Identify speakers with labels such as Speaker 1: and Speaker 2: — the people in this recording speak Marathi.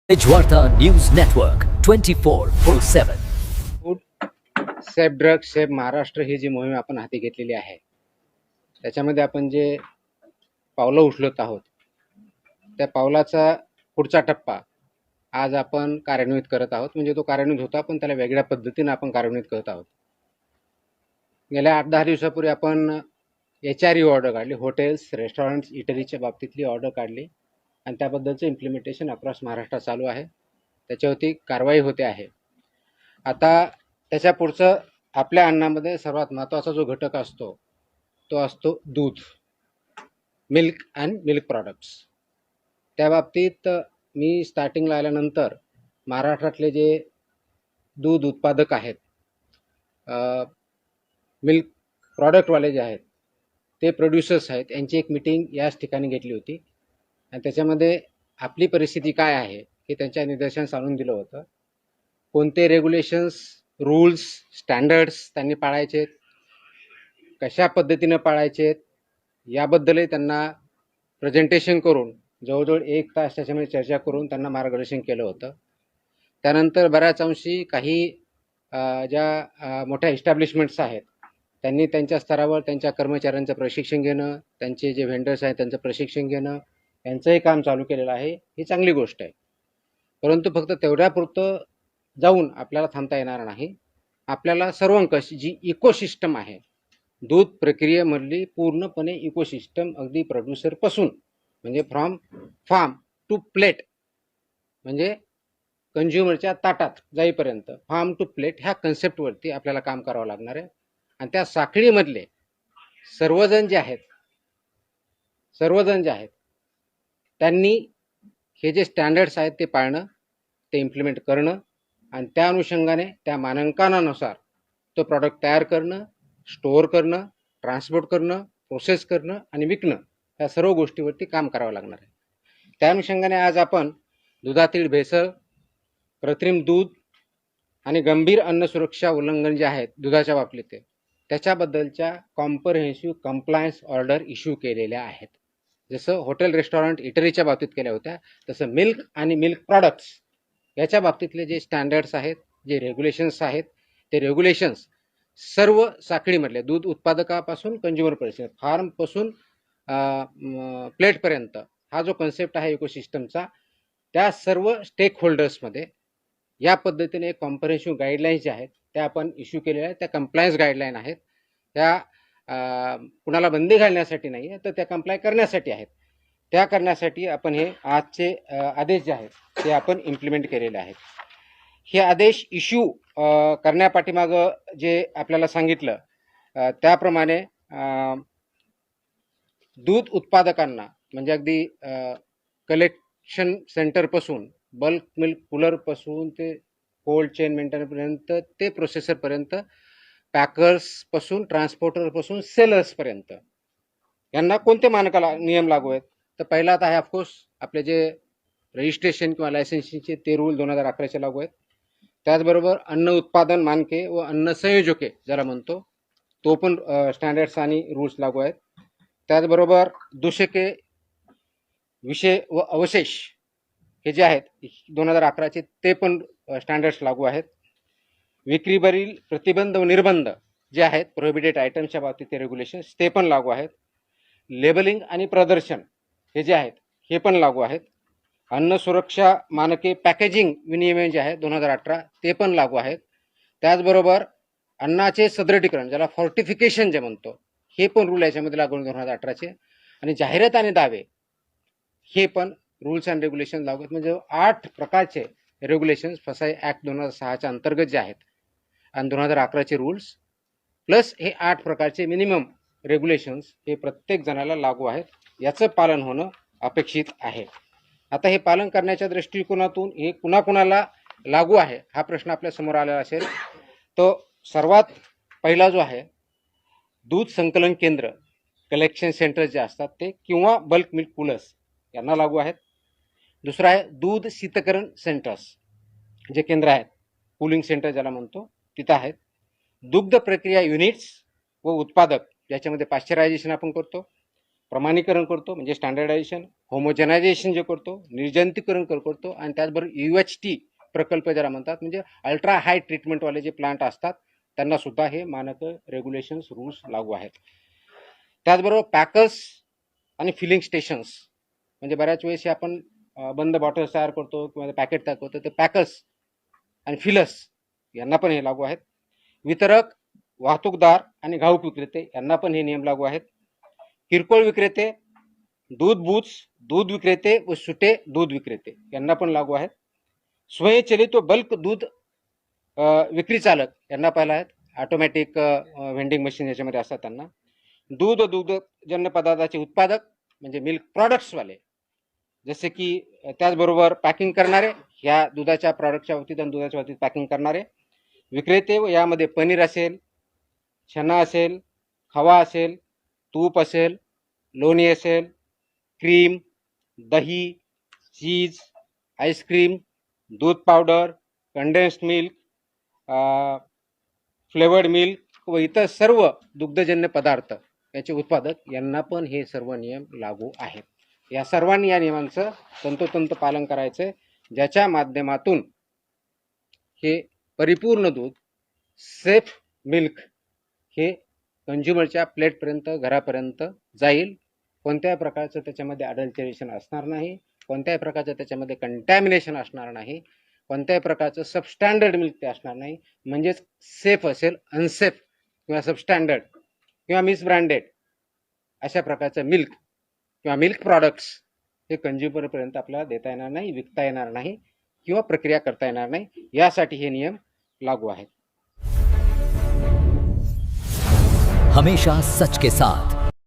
Speaker 1: Edgewater News Network 24/7.
Speaker 2: Food safe drug safe Maharashtra ही जी मोहीम आपण हाती घेतलेली आहे त्याच्यामध्ये आपण जे पावलं उचलत आहोत त्या पावलाचा पुढचा टप्पा आज आपण कार्यान्वित करत आहोत. म्हणजे तो कार्यान्वित होता पण त्याला वेगळ्या पद्धतीने आपण कार्यान्वित करत आहोत. गेल्या 8-10 दिवसापूर्वी आपण HRE ऑर्डर काढली, हॉटेल्स रेस्टॉरंट्स इटरीच्या बाबतीतली ऑर्डर काढली आणि त्याबद्दलचं इम्प्लिमेंटेशन अक्रॉस महाराष्ट्र चालू आहे. त्याच्यावरती कारवाई होते आहे. आता त्याच्या पुढचं आपल्या अन्नामध्ये सर्वात महत्त्वाचा जो घटक असतो तो असतो दूध, मिल्क अँड मिल्क प्रॉडक्ट्स. त्या बाबतीत मी स्टार्टिंगला आल्यानंतर महाराष्ट्रातले जे दूध उत्पादक आहेत, मिल्क प्रॉडक्टवाले जे आहेत, ते प्रोड्युसर्स आहेत, यांची एक मीटिंग याच ठिकाणी घेतली होती आणि त्याच्यामध्ये आपली परिस्थिती काय आहे हे त्यांच्या निदर्शनास आणून दिलं होतं. कोणते रेग्युलेशन्स, रूल्स, स्टँडर्ड्स त्यांनी पाळायचे, कशा पद्धतीनं पाळायचे याबद्दलही त्यांना प्रेझेंटेशन करून जवळजवळ 1 तास त्याच्यामध्ये चर्चा करून त्यांना मार्गदर्शन केलं होतं. त्यानंतर बऱ्याच अंशी काही ज्या मोठ्या इस्टॅब्लिशमेंट्स आहेत त्यांनी त्यांच्या स्तरावर त्यांच्या कर्मचाऱ्यांचं प्रशिक्षण घेणं, त्यांचे जे व्हेंडर्स आहेत त्यांचं प्रशिक्षण घेणं, यांचंही काम चालू केलेलं आहे. ही चांगली गोष्ट आहे. परंतु फक्त तेवढ्यापुरतं जाऊन आपल्याला थांबता येणार नाही. आपल्याला सर्वंकष जी इकोसिस्टम आहे, दूध प्रक्रियेमधली पूर्णपणे इकोसिस्टम, अगदी प्रोड्युसरपासून म्हणजे फ्रॉम फार्म टू प्लेट, म्हणजे कंझ्युमरच्या ताटात जाईपर्यंत फार्म टू प्लेट ह्या कन्सेप्टवरती आपल्याला काम करावं लागणार आहे. आणि त्या साखळीमधले सर्वजण जे आहेत त्यांनी हे जे स्टँडर्ड्स आहेत ते पाळणं, ते इम्प्लिमेंट करणं आणि त्या अनुषंगाने त्या मानांकनानुसार तो प्रॉडक्ट तयार करणं, स्टोअर करणं, ट्रान्सपोर्ट करणं, प्रोसेस करणं आणि विकणं, या सर्व गोष्टीवरती काम करावं लागणार आहे. त्या अनुषंगाने आज आपण दुधातील भेसळ, कृत्रिम दूध आणि गंभीर अन्न सुरक्षा उल्लंघन जे आहेत दुधाच्या बाबतीत त्याच्याबद्दलच्या कॉम्प्रहेन्सिव्ह कंप्लायन्स ऑर्डर इश्यू केलेल्या आहेत. जसं हॉटेल रेस्टॉरंट इटरीच्या बाबतीत केल्या होत्या, तसं मिल्क आणि मिल्क प्रॉडक्ट्स याच्या बाबतीतले जे स्टँडर्ड्स आहेत, जे रेग्युलेशन्स आहेत, ते रेग्युलेशन्स सर्व साखळीमधले दूध उत्पादकापासून कंझ्युमरपर्यंत, फार्मपासून प्लेटपर्यंत हा जो कन्सेप्ट आहे इकोसिस्टमचा, त्या सर्व स्टेक होल्डर्समध्ये या पद्धतीने कॉम्प्रहेन्सिव्ह गाईडलाईन्स ज्या आहेत त्या आपण इश्यू केलेल्या आहेत. त्या कंप्लायन्स गाईडलाईन आहेत. त्या कुणाला बंदी घालण्यासाठी नाही आहे, तर त्या कंप्लाय करण्यासाठी आहेत. त्या करण्यासाठी आपण हे आजचे आदेश जे आहेत ते आपण इम्प्लिमेंट केलेले आहेत. हे आदेश इश्यू करण्यापाठीमागं जे आपल्याला सांगितलं त्याप्रमाणे दूध उत्पादकांना म्हणजे अगदी कलेक्शन सेंटरपासून, बल्क मिल्क कूलरपासून ते कोल्ड चेन मेंटेनपर्यंत, ते प्रोसेसरपर्यंत, पॅकर्सपासून, ट्रान्सपोर्टरपासून सेलर्सपर्यंत यांना कोणते नियम लागू आहेत. तर पहिला आता आहे ऑफकोर्स आपले जे रजिस्ट्रेशन किंवा लायसन्सिंगचे ते रूल 2011चे लागू आहेत. त्याचबरोबर अन्न उत्पादन मानके व अन्न संयोजके ज्याला म्हणतो तो पण स्टँडर्ड्स आणि रूल्स लागू आहेत. त्याचबरोबर दूषके, विषय व अवशेष हे जे आहेत 2011चे ते पण स्टँडर्ड्स लागू आहेत. विक्रीवरील प्रतिबंध व निर्बंध जे आहेत प्रोहिबिटेड आयटम्सच्या बाबतीत ते रेग्युलेशन्स ते पण लागू आहेत. लेबलिंग आणि प्रदर्शन हे जे आहेत हे पण लागू आहेत. अन्न सुरक्षा मानके पॅकेजिंग विनियमन जे आहे 2018 ते पण लागू आहेत. त्याचबरोबर अन्नाचे सदृढीकरण ज्याला फॉर्टिफिकेशन जे म्हणतो हे पण रूल याच्यामध्ये लागू 2018चे. आणि जाहिरात आणि दावे हे पण रूल्स अँड रेग्युलेशन लागू आहेत. म्हणजे 8 प्रकारचे रेग्युलेशन्स फसाई ॲक्ट 2006च्या अंतर्गत जे आहेत आणि 2011चे रूल्स प्लस हे 8 प्रकारचे मिनिमम रेग्युलेशन्स हे प्रत्येक जणाला लागू आहेत. याचं पालन होणं अपेक्षित आहे. आता हे पालन करण्याच्या दृष्टिकोनातून हे कुणाकुणाला लागू आहे हा प्रश्न आपल्या समोर आलेला असेल. तो सर्वात पहिला जो आहे दूध संकलन केंद्र, कलेक्शन सेंटर जे असतात ते किंवा बल्क मिल्क कूलर्स यांना लागू आहेत. दुसरं आहे दूध शीतकरण सेंटर्स जे केंद्र आहेत, कूलिंग सेंटर ज्याला म्हणतो तिथं आहेत. दुग्ध प्रक्रिया युनिट्स व उत्पादक ज्याच्यामध्ये पाश्चरायझेशन आपण करतो, प्रमाणीकरण करतो म्हणजे स्टँडर्डायझेशन, होमोजेनायझेशन जे करतो, निर्जंतुकीकरण करतो आणि त्याचबरोबर UHT प्रकल्प ज्याला म्हणतात म्हणजे अल्ट्रा हाय ट्रीटमेंटवाले जे प्लांट असतात त्यांना सुद्धा हे मानक रेग्युलेशन्स रूल्स लागू आहेत. त्याचबरोबर पॅकर्स आणि फिलिंग स्टेशन्स म्हणजे बऱ्याच वेळेस हे आपण बंद बॉटल्स तयार करतो किंवा पॅकेट तयार करतो, ते पॅकर्स आणि फिलर्स यांना पण हे लागू आहेत. वितरक, वाहतूकदार आणि घाऊक विक्रेते यांना पण हे नियम लागू आहेत. किरकोळ विक्रेते, दूध बूथ्स, दूध विक्रेते व सुटे दूध विक्रेते यांना पण लागू आहेत. स्वयंचलित व बल्क दूध विक्री चालक यांना पाहिलं आहेत. ऑटोमॅटिक व्हेंडिंग मशीन याच्यामध्ये असतात त्यांना. दूध व दुग्धजन्य पदार्थाचे उत्पादक म्हणजे मिल्क प्रॉडक्ट्सवाले, जसे की त्याचबरोबर पॅकिंग करणारे, ह्या दुधाच्या प्रॉडक्टच्या बाबतीत आणि दुधाच्या बाबतीत पॅकिंग करणारे विक्रेते, व यामध्ये पनीर असेल, चना असेल, खवा असेल, तूप असेल, लोणी असेल, क्रीम, दही, चीज, आईस्क्रीम, दूध powder, condensed milk, flavoured milk व इतर सर्व दुग्धजन्य पदार्थ याचे उत्पादक यांना पण हे सर्व नियम लागू आहेत. या सर्वांनी या नियमांचं तंतोतंत पालन करायचं, ज्याच्या माध्यमातून हे परिपूर्ण दूध, सेफ मिल्क हे कंझ्युमरच्या प्लेटपर्यंत, घरापर्यंत जाईल. कोणत्याही प्रकारचं त्याच्यामध्ये अडल्टरेशन असणार नाही, कोणत्याही प्रकारचं त्याच्यामध्ये कंटॅमिनेशन असणार नाही, कोणत्याही प्रकारचं सबस्टँडर्ड मिल्क ते असणार नाही. म्हणजेच सेफ असेल, अनसेफ किंवा सबस्टँडर्ड किंवा मिसब्रँडेड अशा प्रकारचं मिल्क किंवा मिल्क प्रॉडक्ट्स हे कंझ्युमरपर्यंत आपल्याला देता येणार नाही, विकता येणार नाही किंवा प्रक्रिया करता येणार नाही. यासाठी हे नियम लागू आहेत.
Speaker 1: हमेशा सच के साथ